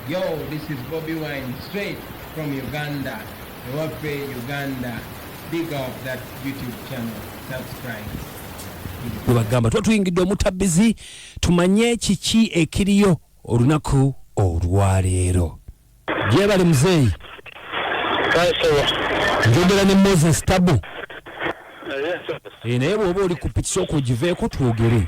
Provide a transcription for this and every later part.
Yo, this is Bobby Wine, straight from Uganda. Wape Uganda. Big up that YouTube channel. Subscribe. Bagamba twatuyingidde omutabbizi tumanye kiki ekiriyo olunaku olwaleero. Jebale muzeeyi. Njogera ne Moses Tabu. Naye bw'oba oli ku piki sooka ogiveeko twogere.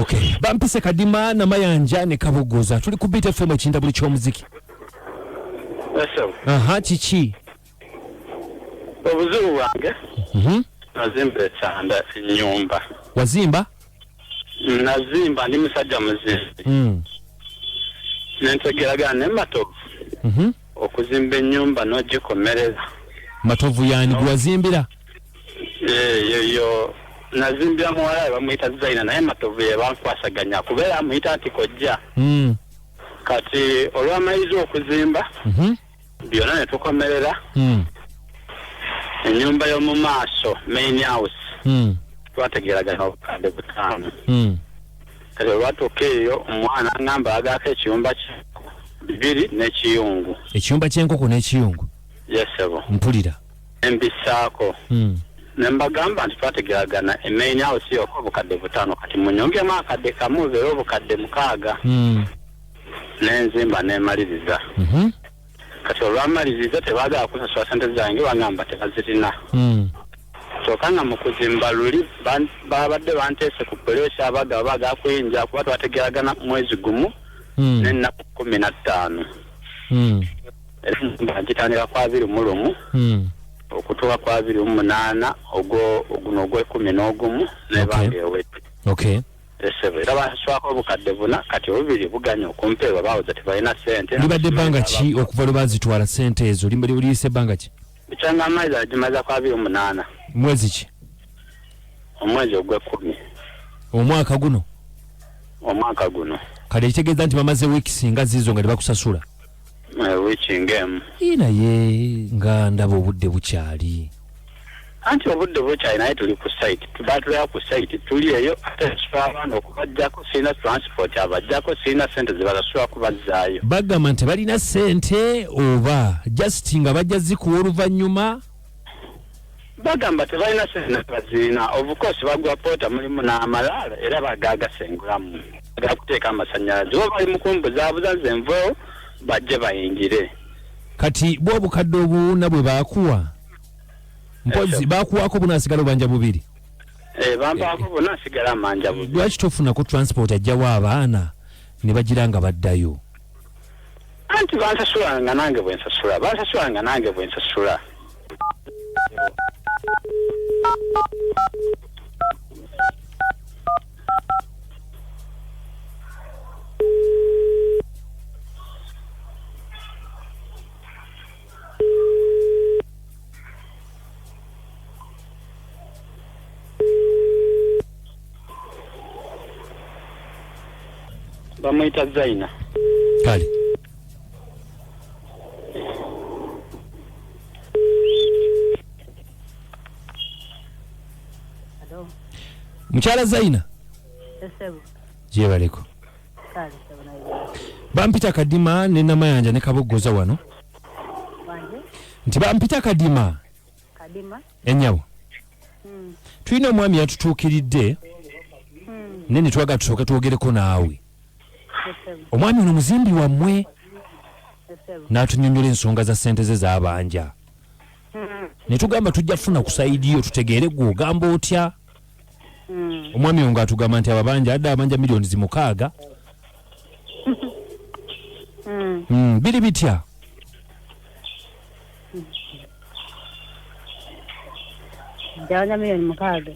Okay. Bampise Kadima na Mayanja ne Kabogoza. Tuli ku Beat FM ekinda buli ky'omuziki. Aha, kiki? Obuzibu bwange. Nazimba ekyanda ennyumba. Wazimba? Nazimba ndi musajja muzimbi. Nentegeragana ne matovu. Okuzimba ennyumba n'ogikomereza. Matovu yani gwazimbira? Yo nazimbira muwala bamuyita Zaina naye matovu ye bankwasaganya kubeera amuyita nti kojja. Kati olw'amayizi okuzimba byonna ne tukomerera. Ennyumba y'omu maaso main house twategeragana obukadde butaano. Kati olwatuuka eyo omwana ngamba agaako ekiyumba bibiri n'ekiyungu. Ekiyumba ky'enkoko n'ekiyungu? Yes sebo. Mpulira. Embisaako. Nembagamba nti twategeragana main house yoko obukadde butaano kati munyongemu akadde kamu obeera obukadde mukaaga. Nenzimba nemaliriza. Kati olwamaliriza tebaagala kusasula ssente zange bagamba tebazirina. Kyokka mu kuzimba luli babadde banteese ku polisi abagaba baagala kuyinja kuba twategeragana mwezi gumu n'ennaku 15. Era ngitandika kwa 21 okutuuka kwa 28 oguno ogw'ekumi n'ebanga ewedde. Okay. Era baswako obukadde buna kati obubiri buganya okumpeebwa bawuza tebalina ssente. Libadde bbanga ki okuva lwe bazitwala ssente ezo? Liyise ebbanga ki? Bikyanga amaizi agimaza kwa 28. Mwezi ki? Omwezi ogw'ekumi. Omwaka guno? Omwaka guno. Kale kitegeeza nti bamaze wiiki singa zizo nga tebakusasula? Wiiki ng'emu. Naye nga ndaba obudde bukyali. Anti obudde bukyali naye tuli ku site. Tubatulira ku site tuli eyo ate abaana okubajjako sirina transport abajjako sirina ssente zibasasula kubazzaayo. Bagamba nti balina ssente oba just nga bajja zikuwa oluvannyuma? Bagamba tebalina ssente bazirina. Of course bagwa poota mulimu n'amalaala era bagaagasengulamu. Bagakuteeka amasannyalaze oba bali mu kumbuzaabuza nze nveewo bajje bayingire. Kati bw'obukadde obuwuna bwe baakuwa? Mpozi bakuwako bunaasigala obanja bubiri? Bampaako bunaasigala amanja bubiri. Lwaki tofunako transport ajjawo abaana ne bagira nga baddayo? Anti bansasulanga nange bwe nsasula. Bansasulanga nange bwe nsasula. Bamuyita Zaina. Kale. Hello. Mukyala Zaina? Esebu. Jebaleko. Kale, sebu. Bampita Kadima ne Namayanja ne Kabogoza wano. Wange? Nti bampita Kadima. Kadima? Enyawo. Tulina omwami yatutuukiridde. Nene twaga tusooke twogereko naawe. Omwami ono muzimbi wammwe n'atunyonnyola ensonga za ssente ze z'abanja. Ne tugamba tujja funa ku sayidiyo tutegeere gwe ogamba otya. Omwami ono ng'atugamba nti ababanja adde abanja miliyoni 6. Biri bitya? Jawanya miliyoni 6.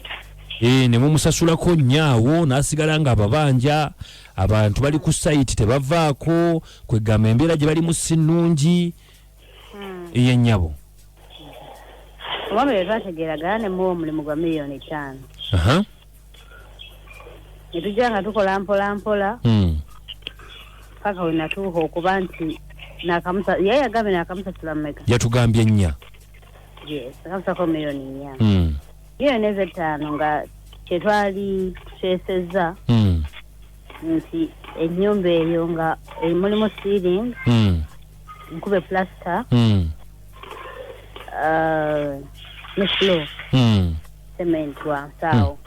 Ne mumusasulako nnyawo n'asigala nga ababanja abantu bali ku site tebavaako kwegamba embeera gye bali mu sinnungi eyennyabo. Omwami twategeeragana ne muwa omulimu gwa miliyoni 5. Ne tujja nga tukola mpola paka we natuuka okuba nti yeye yagambye n'akamusasula mmeka? Yatugambye 4. Yes, akamusako miliyoni 4. Miliyoni 5 nga kyetwali tuseesezza nti ennyumba eyo nga mulimu ceiling nkube plaster ne floor cement wansaawo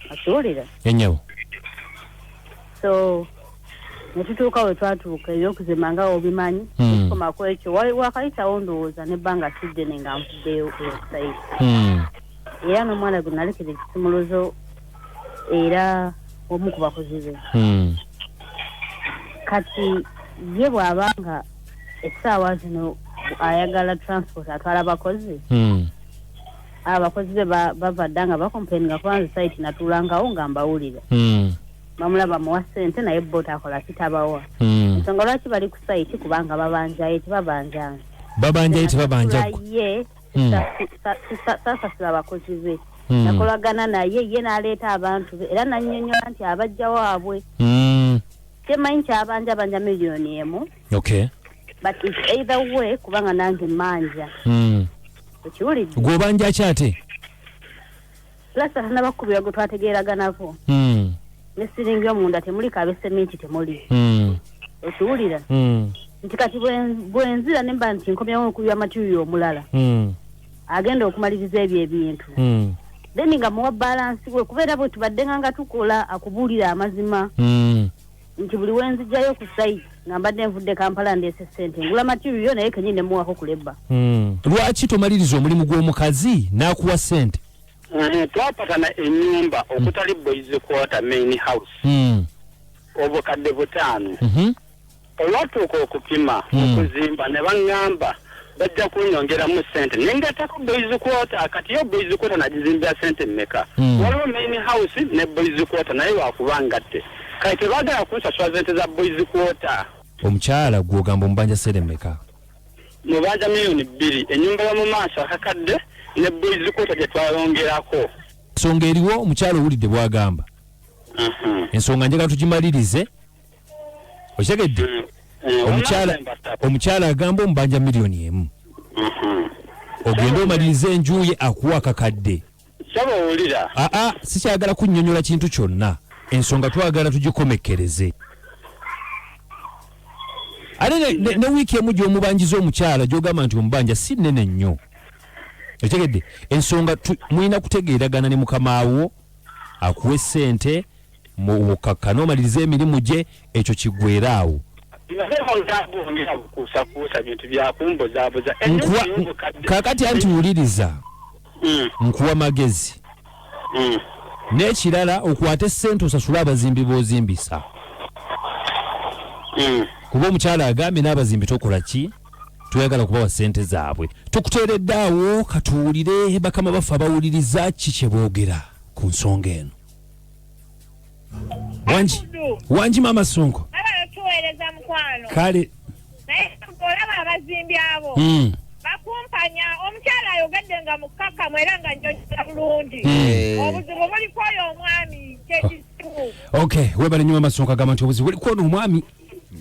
asuulira enyawo so netutuuka we twatuuka ebyokuzima nga obimanyi tukomako ekyo wakayitawo ndowooza nebbanga tuddene nga nvuddeyo esaidi era n'omwana gwe nalekera ekisumuluzo era omu ku bakozi be kati ye bw'abanga essaawa zino ayagala transport atwala abakozi abakozi be bavadda nga bakomplaininga kubanza site natuulangawo nga mbawulira bamulaba muwa ssente naye bboota akola kitabawa ensonga lwaki bali ku site kubanga babanjaye tebabanjanga ye sasasula abakozi be nakolagana naye ye n'aleeta abantu be era nannyonnyola nti abajja waabwe temanyi kyabanja miliyoni emu but it's either way kubanga nange manja ekiwulidde gw'obanja ki ate plasta tanabakubira gwe twategeeraganako ne siringi omunda temuli kabe sementi temuli ekiwulira nti kati bwenzira nemba nti nkomyawo okubya material omulala agenda okumaliriza ebyo ebintu then nga muwa balansi we kubeera bwe tubadde nga tukola akubuulira amazima nti buli wenzijjayo ku site nga mbadde nvudde Kampala ndeese ssente ngula material naye kenyini nemuwako kulebba lwaki tomaliriza omulimu gw'omukazi n'akuwa ssente twapatana ennyumba okutali boys quarter main house obukadde 5 olwatuuka okupima okuzimba ne baŋŋamba bajja kunyongeramu ssente nengatako boys quarter kati yo boys quarter nagizimbira ssente mmeka waliwo main house ne boys quarter naye wakubangatte kati tebaagala kunsasula ssente za boys quarter. Omukyala gw'ogamba omubanja ssente mmeka? Mubanja miliyoni 2 ennyumba y'omu maaso akakadde ne boys quarter gye twayongerako. Ensonga eriwo omukyala owulidde bw'agamba. Ensonga njagala tugimalirize. Okitegedde? Omukyala agamba omubanja miliyoni 1. Ogenda omalirize enju ye akuwa akakadde. Saba owulira. Sikyagala kunnyonnyola kintu kyonna. Ensonga twagala tugikomekkereze. Ate ne wiiki emu gy'omubanjiza omukyala gy'ogamba nti omubanja si nnene nnyo. Okitegedde? Ensonga mulina kutegeeragana ne mukamaawo akuwe ssente mukakkana omalirize emirimu gye ekyo kiggweeraawo. Kaakati anti wuliriza nkuwa magezi n'ekirala okwate ssente osasule abazimbi b'ozimbisa kuba omukyala agambye n'abazimbi tokola ki tuyagala kubawa ssente zaabwe. Tukuteereddaawo katuwulire bakama baffe abawuliriza ki kye boogera ku nsonga eno. Wange Mama Sonko tuweereza mukwano kale naye olaba abazimbi abo bakumpanya omukyala ayogedde nga mukkakkamu era nga njogera bulungi obuzibu buliko oyo omwami kyekisibu. Okay, webale nnyo Mama Sonko agamba nti obuzibu buliko ono omwami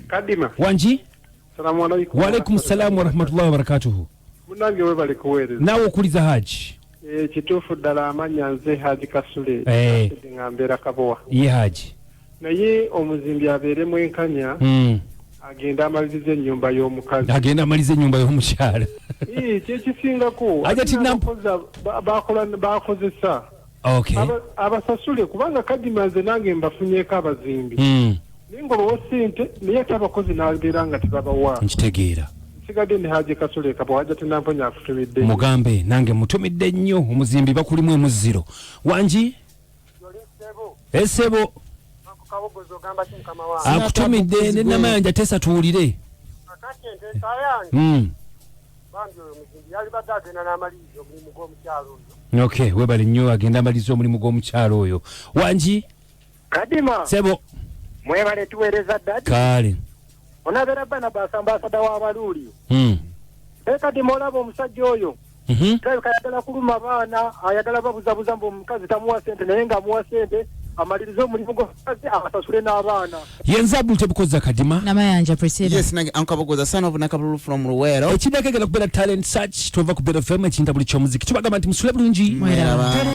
Kadima. Wanji? Salamu alaykum. Wa alaykum salaam wa rahmatullahi wa barakatuhu. Munange webale kuweereza. Naawe okuliza Haji? Kituufu ddala amanya nze Haji Kasule. Nga mbeera Kabowa. Ye Haji. Naye omuzimbi abeere mwenkanya agenda amaliriza ennyumba y'omukazi. Agenda amaliriza ennyumba y'omukyala. Kyekisingako bakozesa abasasule kubanga Kadima nze nange mbafunyeeko abazimbi. Naye ng'obawa ssente naye ate abakozi n'abeera nga tebabawa. Nkitegeera. Sigadde ne Haji Kasule Kabowa hajja tenamponya akutumidde. Mugambe nange mutumidde nnyo omuzimbi bakulimu emuziro. Wanji? Esebo. Akutumidde ne namayanja tesa tuwulire. Okay, webale nnyo agenda amaliriza omulimu gw'omukyalo oyo. Wanji? Kadima. Sebo. Mwebale tuweereza ddadi. Kale. Onabeera bana basambasada w'abaluuli. Kadima olaba omusajja oyo. Kayagala kuluma baana ayagala babuzabuza mbu omukazi tamuwa ssente naye ng'amuwa ssente amalirize omulimu gw'omukazi abasasule n'abaana. Yanziba tebukoza Kadima. Namayanja Priscilla. Yes, nange ankabogoza son of Nakabulu from Luwero. Ekidagala kubeera talent search tuva ku Better FM ekinta buli ky'omuziki tubagamba nti musule bulungi. Mwera.